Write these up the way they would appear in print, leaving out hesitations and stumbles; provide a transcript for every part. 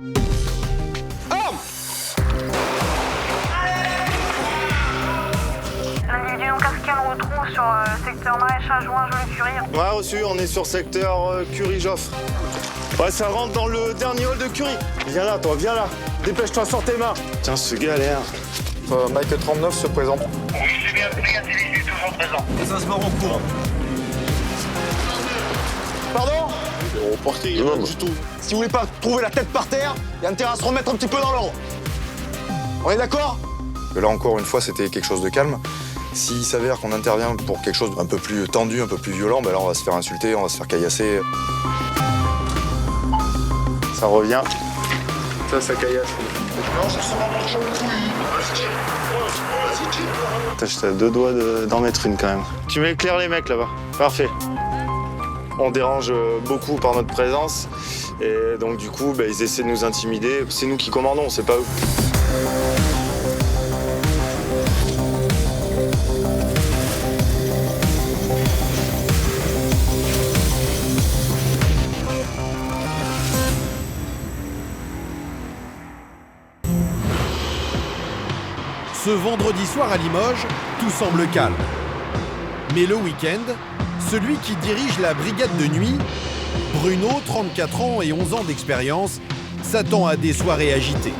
L'individu non casqué, on le retrouve sur secteur Maréchal Juin, Joli-Curie. Ouais, reçu, on est sur secteur Curie-Joffre. Ouais, ça rentre dans le dernier hall de Curie. Viens là, toi, viens là. Dépêche-toi, sors tes mains. Tiens, ce galère. Mike 39 se présente. Oui, c'est bien pris, individu toujours présent. Ça se barre en cours. Pardon? On partit, Rien du tout. Si vous voulez pas trouver la tête par terre, il y a intérêt à se remettre un petit peu dans l'ordre. On est d'accord? Là encore une fois, c'était quelque chose de calme. S'il s'avère qu'on intervient pour quelque chose d'un peu plus tendu, un peu plus violent, ben là on va se faire insulter, on va se faire caillasser. Ça revient. Ça caillasse. J'étais à 2 doigts d'en mettre une quand même. Tu m'éclaires les mecs là-bas. Parfait. On dérange beaucoup par notre présence. Et donc du coup, ils essaient de nous intimider. C'est nous qui commandons, c'est pas eux. Ce vendredi soir à Limoges, tout semble calme. Mais le week-end, celui qui dirige la brigade de nuit, Bruno, 34 ans et 11 ans d'expérience, s'attend à des soirées agitées.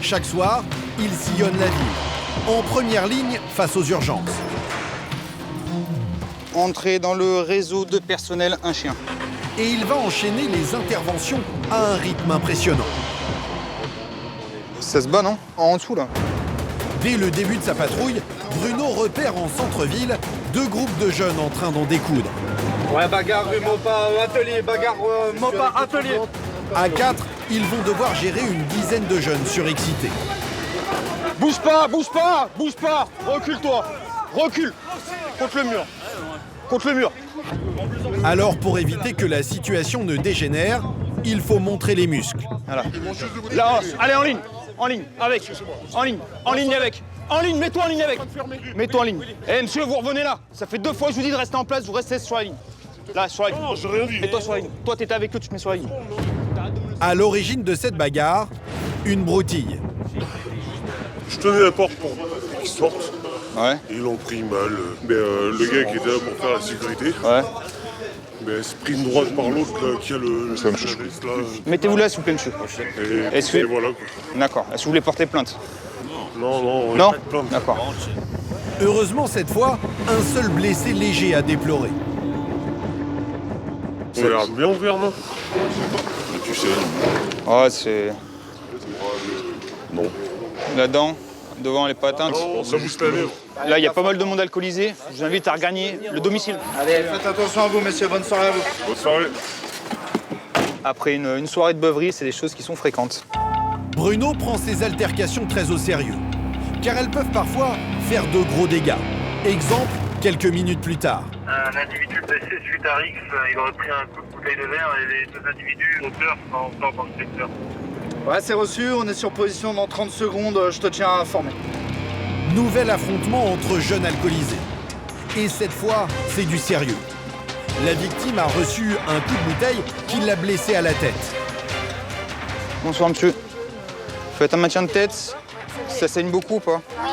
Chaque soir, il sillonne la ville, en première ligne face aux urgences. Entrer dans le réseau de personnel, un chien. Et il va enchaîner les interventions à un rythme impressionnant. Ça se bat, non? En dessous, là. Dès le début de sa patrouille, Bruno repère en centre-ville 2 groupes de jeunes en train d'en découdre. Ouais, bagarre Mopa atelier, bagarre Mopa atelier. À 4, ils vont devoir gérer une dizaine de jeunes surexcités. Bouge pas, bouge pas, bouge pas. Recule-toi, recule. Contre le mur. Contre le mur. Alors, pour éviter que la situation ne dégénère, il faut montrer les muscles. Voilà. Là, allez en ligne. En ligne, avec. En ligne avec. En ligne, mets-toi en ligne avec. Mets-toi en ligne. Eh, monsieur, vous revenez là. Ça fait 2 fois que je vous dis de rester en place, vous restez sur la ligne. Là, sur la ligne. Non, j'ai rien dit. Mets-toi sur la ligne. Toi, t'étais avec eux, tu te mets sur la ligne. À l'origine de cette bagarre, une broutille. Je tenais la porte pour qu'ils sortent. Ouais. Et ils l'ont pris mal. Mais le gars qui était là pour faire la sécurité, Ouais. c'est pris une droite par l'autre là, qui a le veste, là. Mettez-vous là, s'il vous plaît, monsieur. Et voilà quoi. D'accord. Est-ce que vous voulez porter plainte? Non, Non? pas de plainte. D'accord. Heureusement, cette fois, un seul blessé léger à déplorer. Ça a l'air bien ouvert, non? Tu sais. Ouais, c'est... Non. Là-dedans, devant les patins. Non, ça bouge la lèvre. Là, il y a pas mal de monde alcoolisé. Je vous invite à regagner le domicile. Allez, faites attention à vous, messieurs. Bonne soirée à vous. Bonne soirée. Après une soirée de beuverie, c'est des choses qui sont fréquentes. Bruno prend ces altercations très au sérieux, car elles peuvent parfois faire de gros dégâts. Exemple, quelques minutes plus tard. Un individu blessé suite à Rix, il aurait pris un coup de bouteille de verre et les 2 individus auteurs sont encore dans le secteur. Ouais, c'est reçu, on est sur position dans 30 secondes, je te tiens à informer. Nouvel affrontement entre jeunes alcoolisés. Et cette fois, c'est du sérieux. La victime a reçu un coup de bouteille qui l'a blessé à la tête. Bonsoir, monsieur. Faites un maintien de tête. Ça saigne beaucoup ou pas? Oui,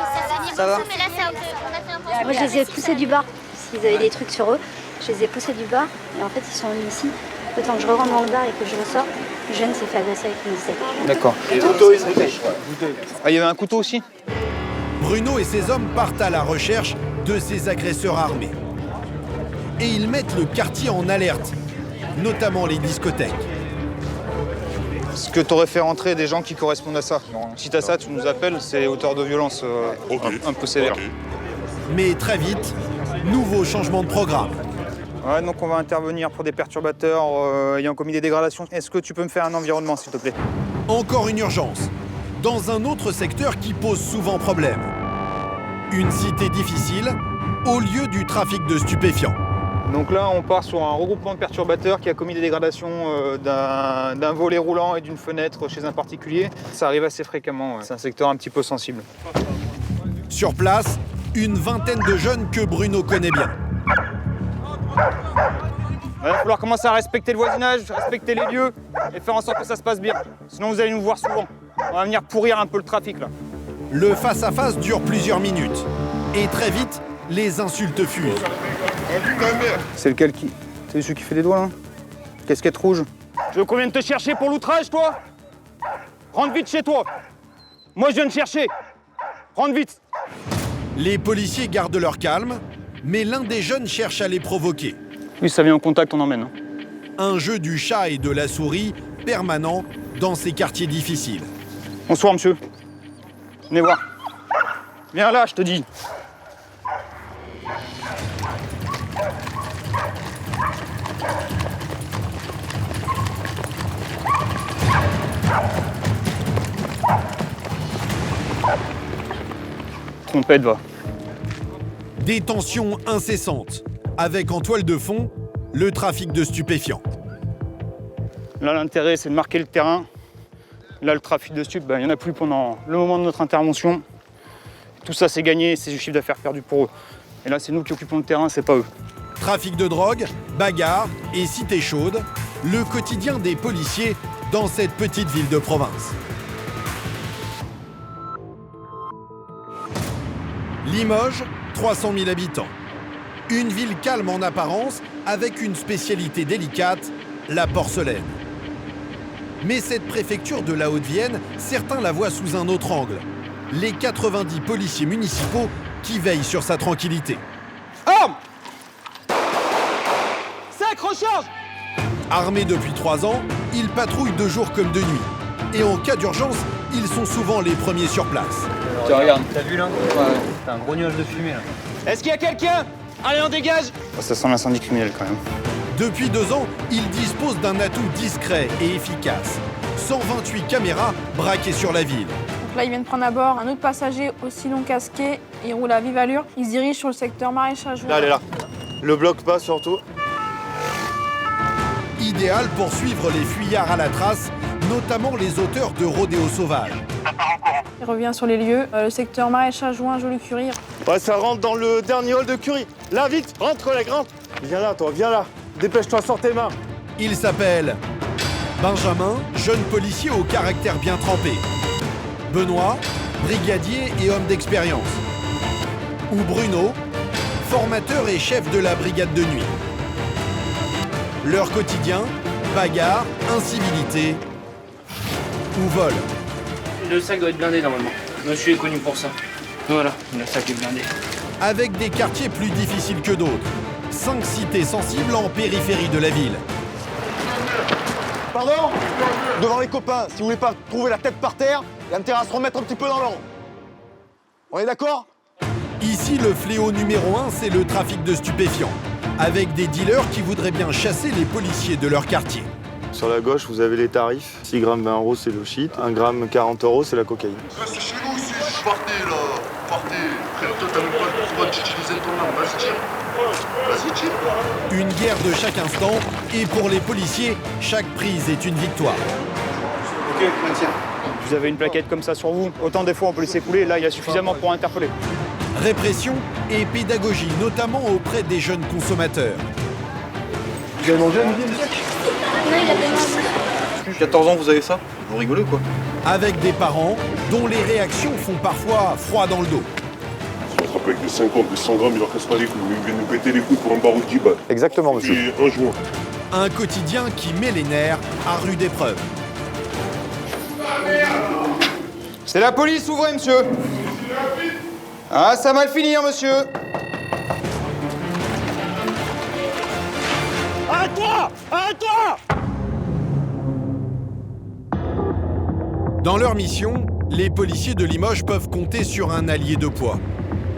ça Ça va beaucoup, mais là, c'est un peu... on a fait un peu... Moi, je les ai poussés du bas. S'ils avaient des trucs sur eux, je les ai poussés du bas. Et en fait, ils sont venus ici. Le temps que je rentre dans le bar et que je ressors, le jeune s'est fait agresser avec une bouteille. D'accord. Ah, il y avait un couteau aussi? Bruno et ses hommes partent à la recherche de ces agresseurs armés. Et ils mettent le quartier en alerte, notamment les discothèques. Est-ce que tu aurais fait rentrer des gens qui correspondent à ça? Si t'as ça, tu nous appelles, c'est auteur de violence un peu sévère. Ok. Mais très vite, nouveau changement de programme. Ouais, donc on va intervenir pour des perturbateurs ayant commis des dégradations. Est-ce que tu peux me faire un environnement, s'il te plaît? Encore une urgence, dans un autre secteur qui pose souvent problème. Une cité difficile, au lieu du trafic de stupéfiants. Donc là, on part sur un regroupement de perturbateurs qui a commis des dégradations d'un volet roulant et d'une fenêtre chez un particulier. Ça arrive assez fréquemment, ouais. C'est un secteur un petit peu sensible. Sur place, une vingtaine de jeunes que Bruno connaît bien. Il va falloir commencer à respecter le voisinage, respecter les lieux et faire en sorte que ça se passe bien. Sinon vous allez nous voir souvent. On va venir pourrir un peu le trafic là. Le face-à-face dure plusieurs minutes. Et très vite, les insultes fusent. C'est lequel qui... C'est celui qui fait des doigts là? Casquette rouge. Tu veux qu'on vienne te chercher pour l'outrage toi? Rentre vite chez toi. Moi je viens te chercher. Rentre vite. Les policiers gardent leur calme, mais l'un des jeunes cherche à les provoquer. Oui, ça vient en contact, on emmène. Un jeu du chat et de la souris permanent dans ces quartiers difficiles. Bonsoir monsieur. Venez voir. Viens là, je te dis. Trompette, va. Des tensions incessantes, avec en toile de fond le trafic de stupéfiants. Là, l'intérêt, c'est de marquer le terrain. Là, le trafic de stupes, il n'y en a plus pendant le moment de notre intervention. Tout ça, c'est gagné, c'est du chiffre d'affaires perdu pour eux. Et là, c'est nous qui occupons le terrain, c'est pas eux. Trafic de drogue, bagarre et cité chaude, le quotidien des policiers dans cette petite ville de province. Limoges, 300 000 habitants. Une ville calme en apparence, avec une spécialité délicate, la porcelaine. Mais cette préfecture de la Haute-Vienne, certains la voient sous un autre angle. Les 90 policiers municipaux qui veillent sur sa tranquillité. Arme! Sac, recharge! Armés depuis 3 ans, ils patrouillent de jour comme de nuit. Et en cas d'urgence, ils sont souvent les premiers sur place. Tiens, regarde. T'as vu là? Ouais, t'as un gros nuage de fumée là. Est-ce qu'il y a quelqu'un? Allez, on dégage! Ça sent l'incendie criminel quand même. Depuis 2 ans, ils disposent d'un atout discret et efficace. 128 caméras braquées sur la ville. Donc là, ils viennent prendre à bord un autre passager aussi non casqué. Il roule à vive allure. Il se dirige sur le secteur Maraîchage. Là, elle est là. Le bloque pas surtout. Idéal pour suivre les fuyards à la trace, notamment les auteurs de rodéo sauvage. Il revient sur les lieux. Le secteur Maraîchage Juin, Joliot-Curie. Ouais, ça rentre dans le dernier hall de Curie. Là, vite, rentre, collègue, rentre. Viens là, toi, viens là. Dépêche-toi, sors tes mains. Il s'appelle Benjamin, jeune policier au caractère bien trempé. Benoît, brigadier et homme d'expérience. Ou Bruno, formateur et chef de la brigade de nuit. Leur quotidien, bagarre, incivilité ou vol. Le sac doit être blindé normalement. Monsieur est connu pour ça. Voilà, le sac est blindé. Avec des quartiers plus difficiles que d'autres. 5 cités sensibles en périphérie de la ville. Pardon? Devant les copains, si vous voulez pas trouver la tête par terre, il y a intérêt à se remettre un petit peu dans l'ordre. On est d'accord? Ici, le fléau numéro 1, c'est le trafic de stupéfiants. Avec des dealers qui voudraient bien chasser les policiers de leur quartier. Sur la gauche, vous avez les tarifs. 6 grammes 20 €, c'est le shit. 1 gramme 40 €, c'est la cocaïne. C'est chez nous aussi, partez là, partez. Frère, toi t'as même pas le droit d'utiliser ton arme, vas-y tire. Vas-y tire. Une guerre de chaque instant, et pour les policiers, chaque prise est une victoire. Ok, maintiens. Vous avez une plaquette comme ça sur vous, autant des fois on peut laisser couler, là il y a suffisamment pour interpeller. Répression et pédagogie, notamment auprès des jeunes consommateurs. Vous avez mangé à midi, monsieur? Non, il a demandé. 14 ans, vous avez ça? Vous rigolez quoi? Avec des parents dont les réactions font parfois froid dans le dos. Si on se rappelle que des 50, des 100 grammes, il leur casse pas les couilles. Ils viennent nous péter les couilles pour un barreau de 10 balles. Exactement, monsieur. Et un joint. Un quotidien qui met les nerfs à rude épreuve. C'est la police, ouvrez monsieur. Ah, ça va mal finir monsieur. Arrête-toi! Arrête-toi! Dans leur mission, les policiers de Limoges peuvent compter sur un allié de poids.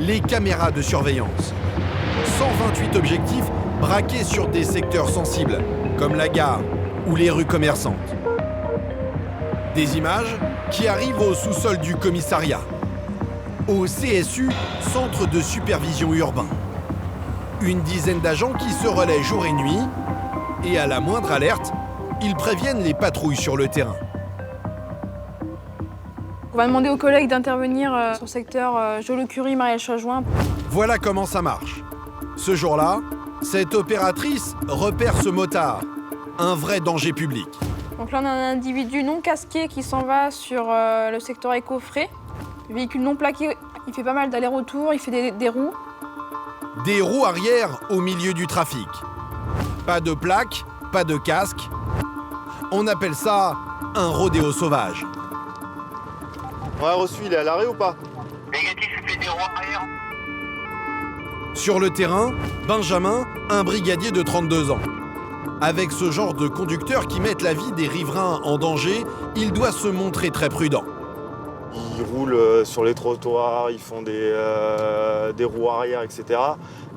Les caméras de surveillance. 128 objectifs braqués sur des secteurs sensibles, comme la gare ou les rues commerçantes. Des images qui arrivent au sous-sol du commissariat, au CSU, Centre de supervision urbain. Une dizaine d'agents qui se relaient jour et nuit, et à la moindre alerte, ils préviennent les patrouilles sur le terrain. On va demander aux collègues d'intervenir sur le secteur Joliot-Curie, Maraîchage Juin. Voilà comment ça marche. Ce jour-là, Cette opératrice repère ce motard, un vrai danger public. Donc là, on a un individu non casqué qui s'en va sur le secteur éco-frais. Véhicule non plaqué, il fait pas mal d'allers-retours, il fait des roues. Des roues arrière au milieu du trafic. Pas de plaque, pas de casque. On appelle ça un rodéo sauvage. Ouais, reçu, il est à l'arrêt ou pas? Négatif, il fait des roues arrière. Sur le terrain, Benjamin, un brigadier de 32 ans. Avec ce genre de conducteurs qui mettent la vie des riverains en danger, il doit se montrer très prudent. Ils roulent sur les trottoirs, ils font des roues arrière, etc.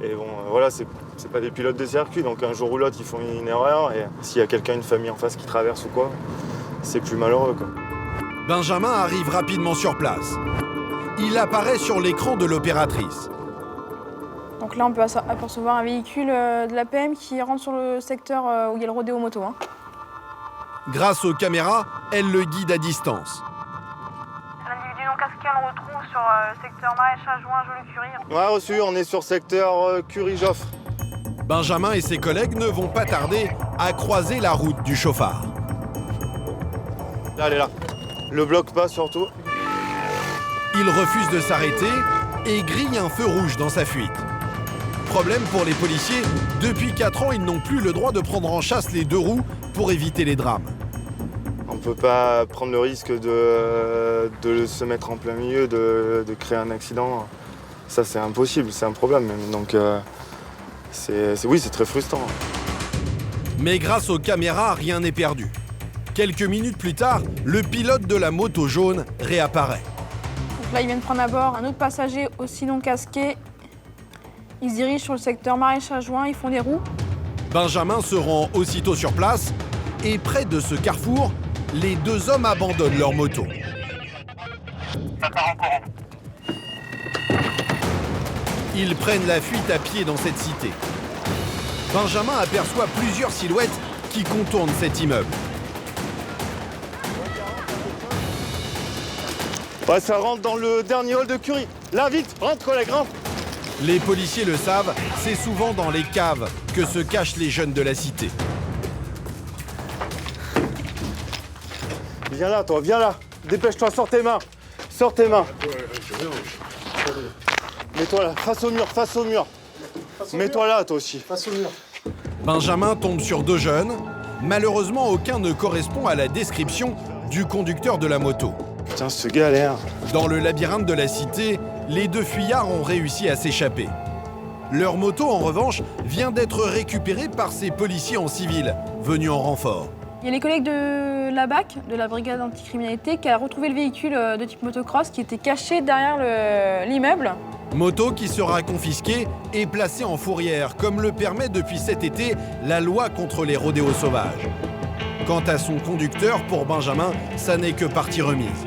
Et bon, voilà, c'est pas des pilotes de circuit, donc un jour ou l'autre, ils font une erreur. Et s'il y a quelqu'un, une famille en face qui traverse ou quoi, c'est plus malheureux, quoi. Benjamin arrive rapidement sur place. Il apparaît sur l'écran de l'opératrice. Donc là, on peut apercevoir un véhicule de la PM qui rentre sur le secteur où il y a le rodéo moto. Grâce aux caméras, elle le guide à distance. L'individu non casqué, on le retrouve sur le secteur Maréchal Juin, Joli-Curie. Ouais, reçu, on est sur secteur Curie-Joffre. Benjamin et ses collègues ne vont pas tarder à croiser la route du chauffard. Là, elle est là. Le bloque pas surtout. Il refuse de s'arrêter et grille un feu rouge dans sa fuite. Problème pour les policiers, depuis 4 ans, ils n'ont plus le droit de prendre en chasse les deux roues pour éviter les drames. On peut pas prendre le risque de se mettre en plein milieu, de créer un accident. Ça, c'est impossible, c'est un problème même. Donc, oui, c'est très frustrant. Mais grâce aux caméras, rien n'est perdu. Quelques minutes plus tard, le pilote de la moto jaune réapparaît. Donc là, ils viennent prendre à bord un autre passager aussi non casqué. Ils se dirigent sur le secteur Maréchal Juin, ils font des roues. Benjamin se rend aussitôt sur place et près de ce carrefour, les deux hommes abandonnent leur moto. Ça part encore. Ils prennent la fuite à pied dans cette cité. Benjamin aperçoit plusieurs silhouettes qui contournent cet immeuble. Ouais, ça rentre dans le dernier hall de Curie. Là, vite, rentre, collègue, rentre. Les policiers le savent, c'est souvent dans les caves que se cachent les jeunes de la cité. Viens là, toi, viens là. Dépêche-toi, sors tes mains. Sors tes mains. Mets-toi là, face au mur, face au mur. Mets-toi là, toi aussi. Face au mur. Benjamin tombe sur deux jeunes. Malheureusement, aucun ne correspond à la description du conducteur de la moto. Putain, ce galère. Dans le labyrinthe de la cité, les deux fuyards ont réussi à s'échapper. Leur moto, en revanche, vient d'être récupérée par ces policiers en civil, venus en renfort. Il y a les collègues de la BAC, de la brigade anticriminalité, qui a retrouvé le véhicule de type motocross qui était caché derrière l'immeuble. Moto qui sera confisquée et placée en fourrière, comme le permet depuis cet été la loi contre les rodéos sauvages. Quant à son conducteur, pour Benjamin, ça n'est que partie remise.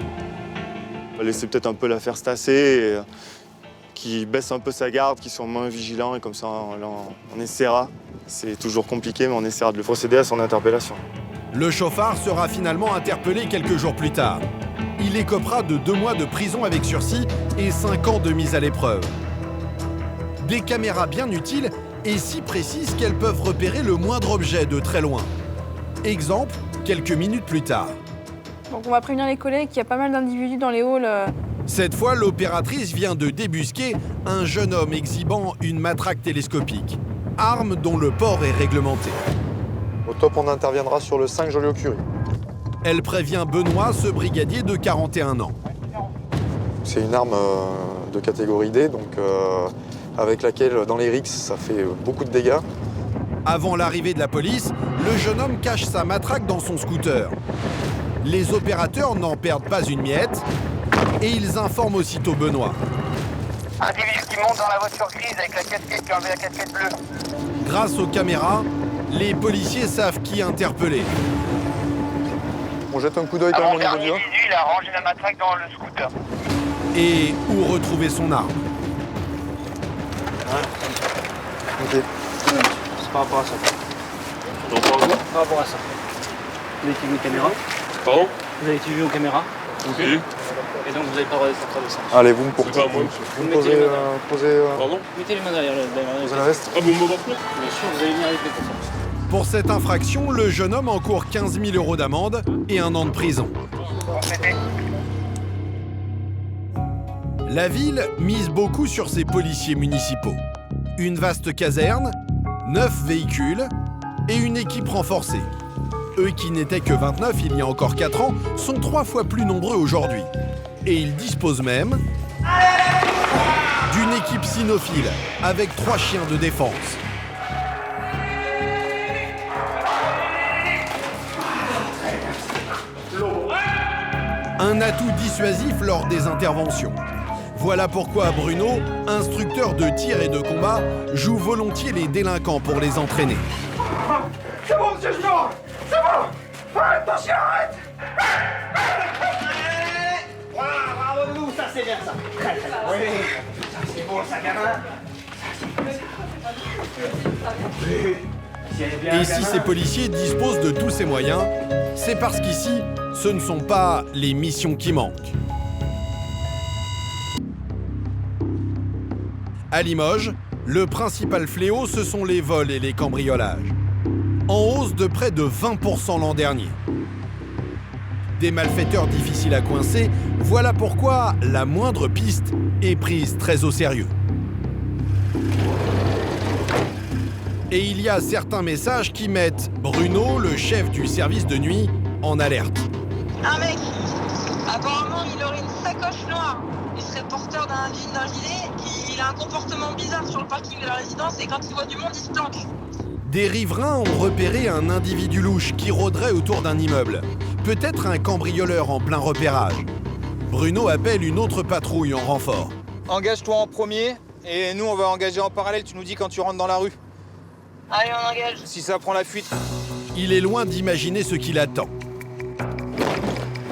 On va laisser peut-être un peu l'affaire se tasser, qui baisse un peu sa garde, qui soit moins vigilant, et comme ça, on essaiera. C'est toujours compliqué, mais on essaiera de le procéder à son interpellation. Le chauffard sera finalement interpellé quelques jours plus tard. Il écopera de 2 mois de prison avec sursis et 5 ans de mise à l'épreuve. Des caméras bien utiles et si précises qu'elles peuvent repérer le moindre objet de très loin. Exemple, quelques minutes plus tard. Donc on va prévenir les collègues qu'il y a pas mal d'individus dans les halls. Cette fois, l'opératrice vient de débusquer un jeune homme exhibant une matraque télescopique, arme dont le port est réglementé. Au top, on interviendra sur le 5 Joliot-Curie. Elle prévient Benoît, ce brigadier de 41 ans. C'est une arme de catégorie D, donc avec laquelle, dans les rixes, ça fait beaucoup de dégâts. Avant l'arrivée de la police, le jeune homme cache sa matraque dans son scooter. Les opérateurs n'en perdent pas une miette et ils informent aussitôt Benoît. Individu qui monte dans la voiture grise avec la casquette, qui enlève la casquette bleue. Grâce aux caméras, les policiers savent qui interpeller. On jette un coup d'œil quand même au niveau du haut. Il a rangé la matraque dans le scooter. Et où retrouver son arme. Ok. C'est par rapport à ça. Par rapport à ça. Vous avez été vu aux caméras? Pardon? Vous avez été vu aux caméras? Oui. Et donc vous n'avez pas le droit de sortir de ça. Allez, vous me posez. Vous mettez les mains Pardon ? Mettez les mains derrière la veste. Ah, vous me revenez ? Bien sûr, vous allez venir avec les confiance. Pour cette infraction, le jeune homme encourt 15 000 € d'amende et 1 an de prison. La ville mise beaucoup sur ses policiers municipaux. Une vaste caserne, 9 véhicules et une équipe renforcée. Eux qui n'étaient que 29 il y a encore 4 ans sont 3 fois plus nombreux aujourd'hui. Et ils disposent même d'une équipe cynophile avec 3 chiens de défense. Un atout dissuasif lors des interventions. Voilà pourquoi Bruno, instructeur de tir et de combat, joue volontiers les délinquants pour les entraîner. C'est bon, monsieur Junior! C'est bon! Arrête ton chien, arrête! Voilà, bravo nous, ça c'est bien ça! Oui, ça c'est bon ça gamin! Et si ces policiers disposent de tous ces moyens, c'est parce qu'ici, ce ne sont pas les missions qui manquent. À Limoges, le principal fléau, ce sont les vols et les cambriolages. En hausse de près de 20% l'an dernier. Des malfaiteurs difficiles à coincer, voilà pourquoi la moindre piste est prise très au sérieux. Et il y a certains messages qui mettent Bruno, le chef du service de nuit, en alerte. Un mec, apparemment il aurait une sacoche noire. Il serait porteur d'un gilet. Il a un comportement bizarre sur le parking de la résidence et quand il voit du monde, il se planque. Des riverains ont repéré un individu louche qui rôderait autour d'un immeuble. Peut-être un cambrioleur en plein repérage. Bruno appelle une autre patrouille en renfort. Engage-toi en premier et nous on va engager en parallèle. Tu nous dis quand tu rentres dans la rue. Allez, on engage. Si ça prend la fuite. Il est loin d'imaginer ce qui l'attend.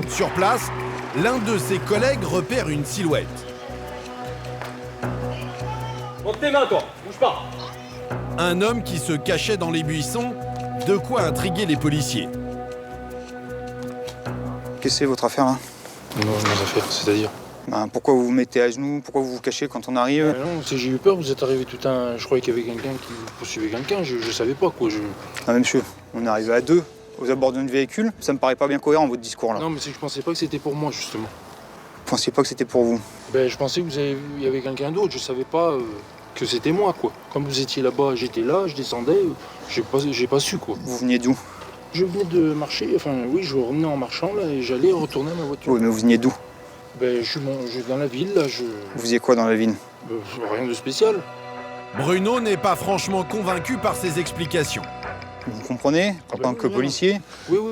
Sur place, l'un de ses collègues repère une silhouette. Monte tes mains, toi, bouge pas. Un homme qui se cachait dans les buissons, de quoi intriguer les policiers. Qu'est-ce que c'est votre affaire là? Non, mes affaires, c'est-à-dire? Pourquoi vous vous mettez à genoux? Pourquoi vous vous cachez quand on arrive? Non, j'ai eu peur, vous êtes arrivé tout un... Je croyais qu'il y avait quelqu'un qui poursuivait quelqu'un, je savais pas quoi. Ah monsieur, on est arrivé à 2, aux abords d'un véhicule, ça me paraît pas bien cohérent votre discours là. Non mais c'est que je pensais pas que c'était pour moi justement. Vous pensiez pas que c'était pour vous? Ben je pensais que il y avait quelqu'un d'autre, je savais pas que c'était moi quoi. Comme vous étiez là-bas, j'étais là, je descendais, j'ai pas su quoi. Vous veniez d'où? Je venais de marcher, enfin oui, je revenais en marchant là et j'allais retourner à ma voiture. Oui mais vous veniez d'où? Ben je suis dans la ville là, Vous faisiez quoi dans la ville? Rien de spécial. Bruno n'est pas franchement convaincu par ses explications. Vous comprenez, en tant que policier,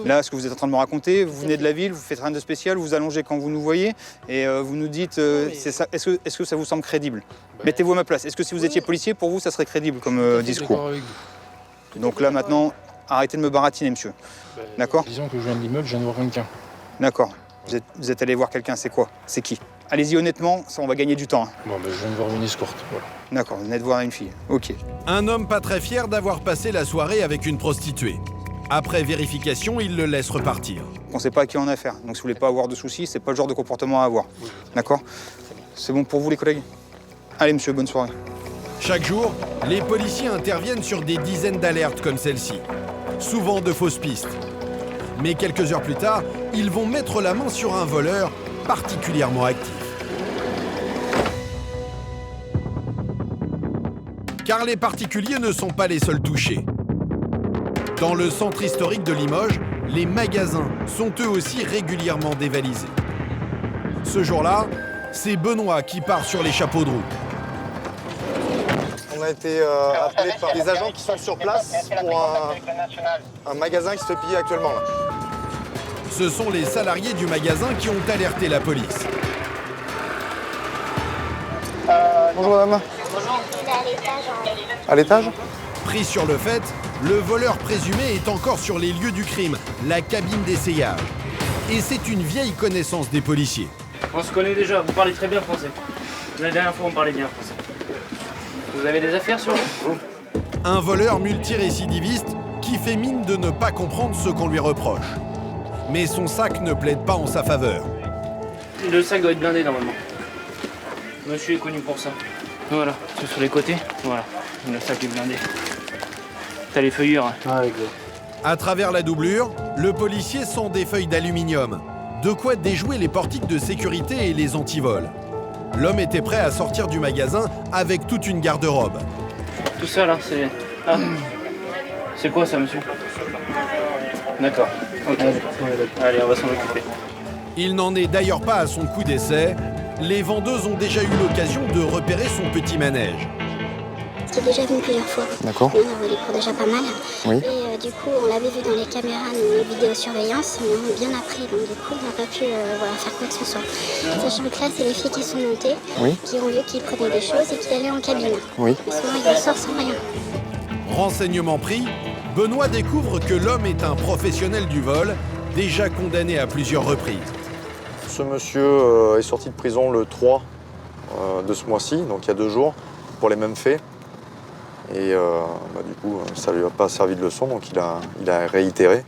là, ce que vous êtes en train de me raconter, vous venez de la ville, vous faites rien de spécial, vous allongez quand vous nous voyez, et vous nous dites, c'est ça. Est-ce que ça vous semble crédible? Mettez-vous à ma place. Est-ce que si vous étiez policier, pour vous, ça serait crédible comme discours? Donc là, maintenant, arrêtez de me baratiner, monsieur. D'accord? Disons que je viens de l'immeuble, je viens de voir quelqu'un. D'accord. Vous êtes allé voir quelqu'un, c'est quoi? C'est qui? Allez-y honnêtement, ça on va gagner du temps. Bon, ben, je viens de voir une escorte, voilà. D'accord, vous venez de voir une fille. Ok. Un homme pas très fier d'avoir passé la soirée avec une prostituée. Après vérification, il le laisse repartir. On sait pas à qui on a affaire, donc si vous voulez pas avoir de soucis, c'est pas le genre de comportement à avoir. D'accord? C'est bon pour vous les collègues? Allez monsieur, bonne soirée. Chaque jour, les policiers interviennent sur des dizaines d'alertes comme celle-ci. Souvent de fausses pistes. Mais quelques heures plus tard, ils vont mettre la main sur un voleur particulièrement actif. Car les particuliers ne sont pas les seuls touchés. Dans le centre historique de Limoges, les magasins sont eux aussi régulièrement dévalisés. Ce jour-là, c'est Benoît qui part sur les chapeaux de roue. On a été appelé par des agents qui sont sur place pour un magasin qui se fait piller actuellement. Là. Ce sont les salariés du magasin qui ont alerté la police. Bonjour madame. Bonjour. À l'étage? Pris sur le fait, le voleur présumé est encore sur les lieux du crime, la cabine d'essayage. Et c'est une vieille connaissance des policiers. On se connaît déjà, vous parlez très bien français. La dernière fois, on parlait bien français. Vous avez des affaires sur vous? Un voleur multirécidiviste qui fait mine de ne pas comprendre ce qu'on lui reproche. Mais son sac ne plaide pas en sa faveur. Le sac doit être blindé normalement. Monsieur est connu pour ça. Voilà, c'est sur les côtés. Voilà, le sac est blindé. T'as les feuillures. Ah, exact. À travers la doublure, le policier sent des feuilles d'aluminium. De quoi déjouer les portiques de sécurité et les antivols. L'homme était prêt à sortir du magasin avec toute une garde-robe. Tout ça là, c'est... Ah. C'est quoi ça, monsieur? D'accord. Ok. Allez, on va s'en occuper. Il n'en est d'ailleurs pas à son coup d'essai. Les vendeuses ont déjà eu l'occasion de repérer son petit manège. J'étais déjà venu plusieurs fois. D'accord. On en volé pour déjà pas mal. Oui. Et du coup, on l'avait vu dans les caméras de vidéosurveillance, mais on l'a bien appris. Donc du coup, on n'a pas pu faire quoi que ce soit. Sachant que là, c'est les filles qui sont montées, qui ont vu qu'ils prenaient des choses et qu'ils allaient en cabine. Oui. Mais sinon, ils sortent sans rien. Renseignement pris, Benoît découvre que l'homme est un professionnel du vol, déjà condamné à plusieurs reprises. Ce monsieur est sorti de prison le 3 de ce mois-ci, donc il y a 2 jours, pour les mêmes faits. Et du coup, ça ne lui a pas servi de leçon, donc il a réitéré.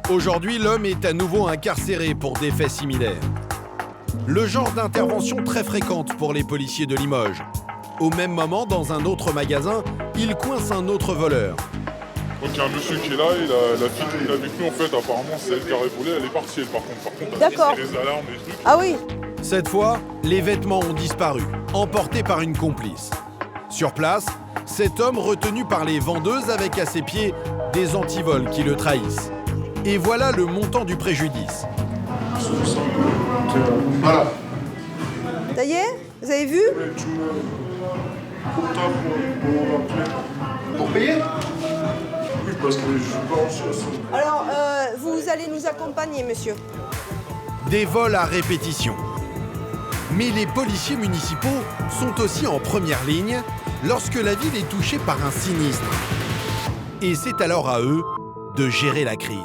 Aujourd'hui, l'homme est à nouveau incarcéré pour des faits similaires. Le genre d'intervention très fréquente pour les policiers de Limoges. Au même moment, dans un autre magasin, il coince un autre voleur. Donc il y a un monsieur qui est là, et la fille qui est avec nous, en fait, apparemment, c'est elle qui a volé, elle est partie, elle, par contre. D'accord. Elle a laissé les alarmes, les trucs. Ah oui. Cette fois, les vêtements ont disparu, emportés par une complice. Sur place, cet homme retenu par les vendeuses avec à ses pieds des antivols qui le trahissent. Et voilà le montant du préjudice. Voilà. Ça y est? Vous avez vu? Pour payer? Oui, parce que je pense... Alors, vous allez nous accompagner, monsieur. Des vols à répétition. Mais les policiers municipaux sont aussi en première ligne lorsque la ville est touchée par un sinistre. Et c'est alors à eux de gérer la crise.